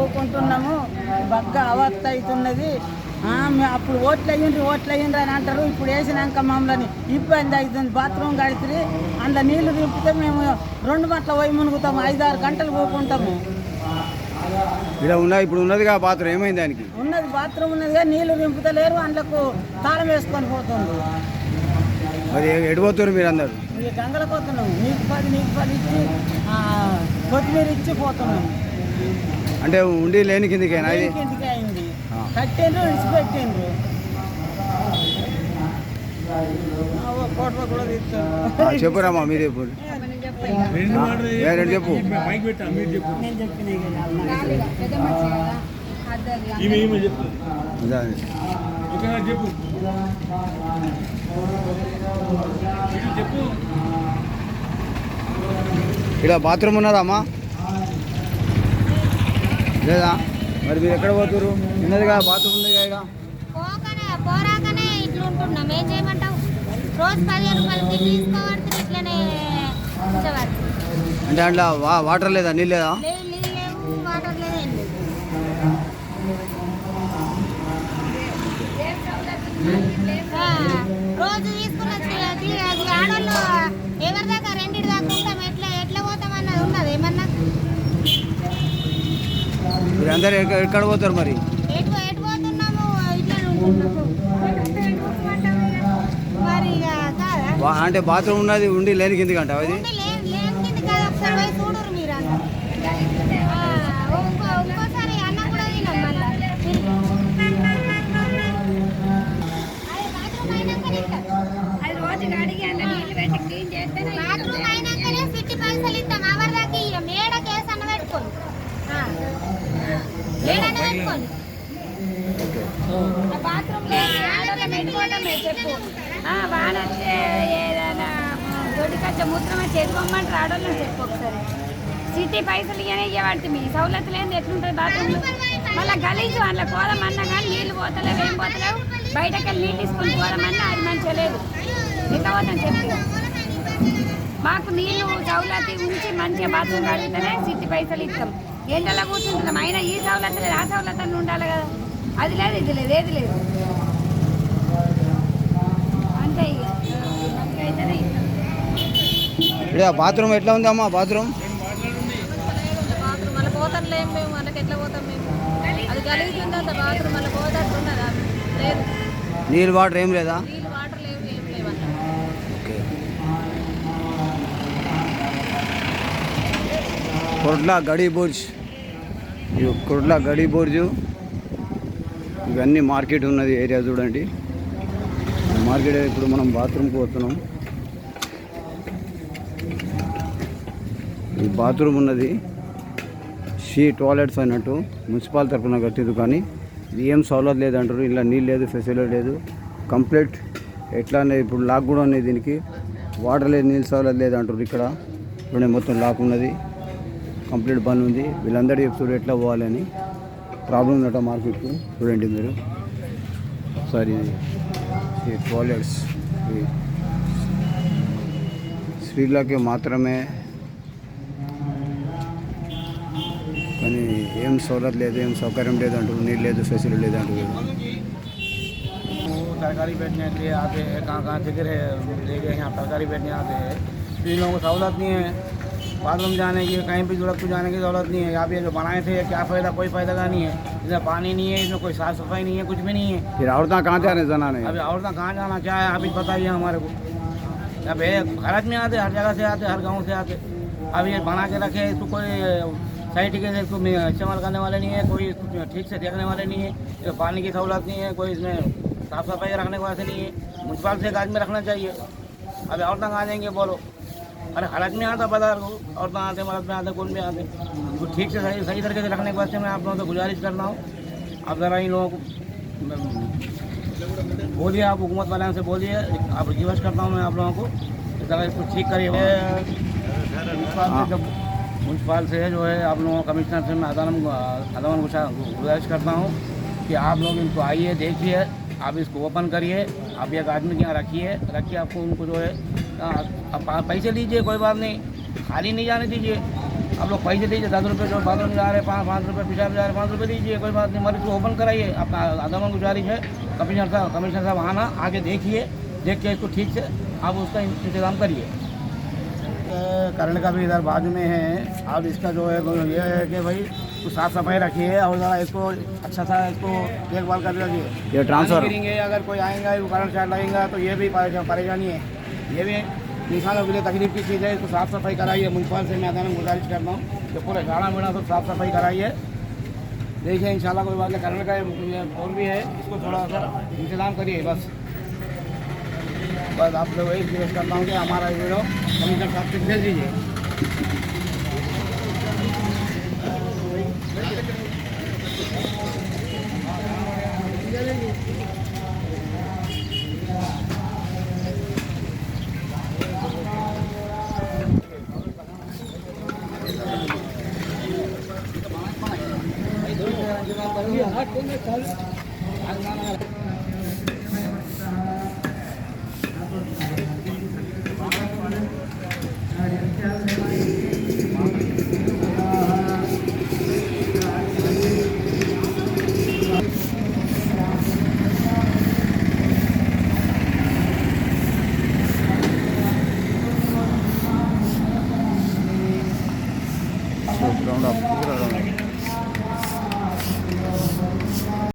పోకుంటున్నాము, బాగా అవస్థ అవుతున్నది. అప్పుడు ఓట్లు అయ్యిండ్రు అని అంటారు. ఇప్పుడు వేసినాక మమ్మల్ని ఇబ్బంది అవుతుంది. బాత్రూమ్ కడితే అందులో నీళ్లు నింపితే మేము 2 గంటల పోయి మునుగుతాము, 5-6 గంటలు పోకుంటాము. ఇలా ఉన్నాయి. ఇప్పుడు ఉన్నదిగా బాత్రూమ్, ఏమైంది దానికి? ఉన్నది బాత్రూమ్ ఉన్నదిగా, నీళ్లు నింపుతలేరు, అందులోకి తాళం వేసుకొని పోతుంది. మరి ఎడిపోతారు మీరు అందరు? గంగలకు పోతున్నాము, నీకు 10 ఇచ్చి కొత్తిమీర ఇచ్చి పోతున్నాము. అంటే ఉండి లేని కిందికేనా? కిందికి అయింది, కట్టిండ్రు విడిచిపెట్టిండ్రు. ఫోటో కూడా తీస్తారు. చెప్పురామ్మా, మీరు చెప్పు. చెప్పు. ఇక్కడ బాత్రూమ్ ఉన్నదమ్మా లేదా? మరి మీరు ఎక్కడ పోతున్నారు? ఉన్నదిగా బాత్రూమ్ ఉంది కదా. పోరాకనే ఇట్లా ఉంటున్నాం, ఏం చేయమంటావు? రోజు 15 రూపాయలకి తీసుకోవాలి, ఇట్లనే అంటే అట్లా వాటర్ లేదా, నీళ్ళు లేదా? లేవు, వాటర్ లేదా, ఏం లేదు. రోజు తీసుకున్న అది ఆడోళ్ళు ఎవరి దాకా 2 దాకా ఉంటాం, ఎట్లా పోతామన్నది ఉన్నది ఏమన్నా? మీరు అందరు ఎక్కడ పోతారు మరి? ఎటు పోతున్నాము, ఇట్లా ఉంటున్నాము. మరి కాదా అంటే బాత్రూమ్ ఉన్నది ఉండి లేని కిందికి అంటావు? అది లేని కింది కాదు, ఒకసారి పోయి చూడరు మీరు అన్న. ఇంకోసారి అన్న కూడా తిన్నాం మళ్ళీ. బాత్రూమ్ అయినాకనే సిట్టి పైసలు ఇస్తాం, ఎవరి దాకా ఇయ్యం. మేడ కేసు అన్న పెట్టుకోండి, మేడనే పెట్టుకోండి. బాత్రూమ్ చెప్పు, వాడంటే ఏదైనా దొడ్డికచ్చ మూత్రమే చేసుకోమంటారు ఆడోళ్ళని చెప్పు ఒకసారి. సిటీ పైసలు ఇవన్నీ ఇవ్వబడితే మీ సౌలతులు ఏంది, ఎట్లుంటుంది బాత్రూమ్లో? మళ్ళీ గలీజు అందులో పోదామన్నా కానీ నీళ్ళు పోతలేవు, ఏం పోతలేవు. బయటకు వెళ్ళి నీళ్ళు తీసుకొని పోదామన్నా అది మంచిగా లేదు. ఎట్లా పోతాను చెప్పి, మాకు నీళ్ళు సౌలతి ఉంచి మంచిగా బాత్రూమ్ కడిగితేనే సిటీ పైసలు ఇస్తాం. ఎండలో కూర్చుంటున్నాం, అయినా ఈ సౌలత లేదు, ఆ సౌలత ఉండాలి కదా. అది లేదు, ఇది లేదు, ఏది లేదు. అంతే ఇక మంచిగా అయితేనే ఇస్తాం. బాత్రూమ్ ఎట్లా ఉందమ్మా? బాత్రూమ్ మళ్ళీ పోతాంలేము మేము, మనకి ఎట్లా పోతాం మేము? అది గలీజ్ ఉంది అంత బాత్రూమ్, మళ్ళీ పోతాట్టున్నదా? లేదు. నీళ్ళు వాటర్ ఏం లేదా? నీళ్ళు వాటర్ లేవు, ఏం లేవన్న. కొట్ల గడి బోర్జ్, కొట్ల గడి బోర్జు, ఇవన్నీ మార్కెట్ ఉన్నది ఏరియా చూడండి. మార్కెట్ ఇప్పుడు మనం బాత్రూమ్కి పోతున్నాం. ఈ బాత్రూమ్ ఉన్నది టాయిలెట్స్ అన్నట్టు మున్సిపాల్ తరఫున కట్టింది, కానీ ఇది ఏం సౌలభ్యం లేదంటారు. ఇలా నీళ్ళు లేదు, ఫెసిలిటీ లేదు, కంప్లీట్ ఎట్లా అనేది. ఇప్పుడు లాక్ కూడా ఉన్నది దీనికి, వాటర్ లేదు, నీళ్ళు సౌలభ్యం లేదంటారు. ఇక్కడ ఇప్పుడే మొత్తం లాక్ ఉన్నది, కంప్లీట్ బంద్ ఉంది. వీళ్ళందరూ చెప్తారు ఎట్లా పోవాలని. ప్రాబ్లం ఉందట మార్కెట్కు. చూడండి మీరు సారీ, ఈ టాయిలెట్స్ స్త్రీలకి మాత్రమే, కానీ ఏం సౌలభ్యం లేదు, ఏం సౌకర్యం లేదంటారు. నీళ్ళు లేదు, ఫెసిలిటీ లేదంటారు. तरकारी बेचने के लिए आते हैं, कहाँ से गिरे ले गए यहाँ तरकारी बेचने आते हैं। तो इन लोगों को सहूलत नहीं है बाथरूम जाने की, कहीं भी जरूरत को जाने की सहूलत नहीं है। यहाँ पे जो बनाए थे क्या फ़ायदा? कोई फ़ायदा का नहीं है। इसमें पानी नहीं है, इसमें कोई साफ़ सफाई नहीं है, कुछ भी नहीं है। फिर औरतें कहाँ जा रहे हैं? जनाने अभी औरतें कहाँ जाना, क्या है आप ही बताइए हमारे को। अब खराज में आते, हर जगह से आते, हर गाँव से आते। अब ये बना के रखे, इसको कोई सही तरीके से इसको इस्तेमाल करने वाले नहीं है, कोई ठीक से देखने वाले नहीं है। पानी की सहूलत नहीं है, कोई इसमें साफ़ सफाई रखने वाले नहीं है। म्यूनसिपाल से एक आदमी रखना चाहिए। अभी औरतें कहाँ जाएंगे बोलो? अरे हलक में आता बाजार को, औरतें आते, मर्द में आते, कौन भी आते। तो ठीक से सही तरीके से रखने के वास्ते मैं आप लोगों से गुजारिश करता हूँ। आप ज़रा इन लोगों को बोलिए, आप हुकूमत वाले से बोलिए, आप रिक्वेस्ट करता हूँ मैं आप लोगों को, ज़रा इसको ठीक करिए। म्यूनसिपाल से जो है आप लोगों कमिश्नर से मैं अदालम गुजारिश करता हूँ कि आप लोग इनको आइए, देखिए, आप इसको ओपन करिए, आप एक आदमी के यहाँ रखिए, रख के आपको उनको जो है आप पैसे लीजिए, कोई बात नहीं, खाली नहीं जाने दीजिए। आप लोग पैसे दीजिए, 10 रुपये जो बाथरूम जा रहे हैं, 5 रुपये पेशाब जा रहे हैं, 5 रुपये दीजिए, कोई बात नहीं, मरीज को ओपन कराइए। आपका आदम गुजारिश है कमिश्नर साहब आना, आगे देखिए, देख के इसको ठीक से आप उसका इंतज़ाम करिए। करंट का भी इधर बाजू में है। अब इसका जो है ये है कि भाई तो साफ सफाई रखिए और ज़रा इसको अच्छा सा इसको देखभाल कर रखिए। ये ट्रांसफर करेंगे, अगर कोई आएगा वो करंट शार्ट लगेगा तो ये भी परेशानी है, ये भी इंसानों के लिए तकलीफ की चीज़ है। इसको साफ़ सफाई कराइए। म्यूनसिपल से मैं आदान गुजारिश करता हूँ कि पूरे झाड़ा मेड़ा सब साफ़ सफाई कराइए। देखिए इंशाल्लाह कोई बात नहीं, करंट का और भी है, इसको थोड़ा सा इंतज़ाम करिए। बस आप लोग वही रिक्वेस्ट करता हूँ कि हमारा वीडियो कमिश्नर साहब से भेज दीजिए।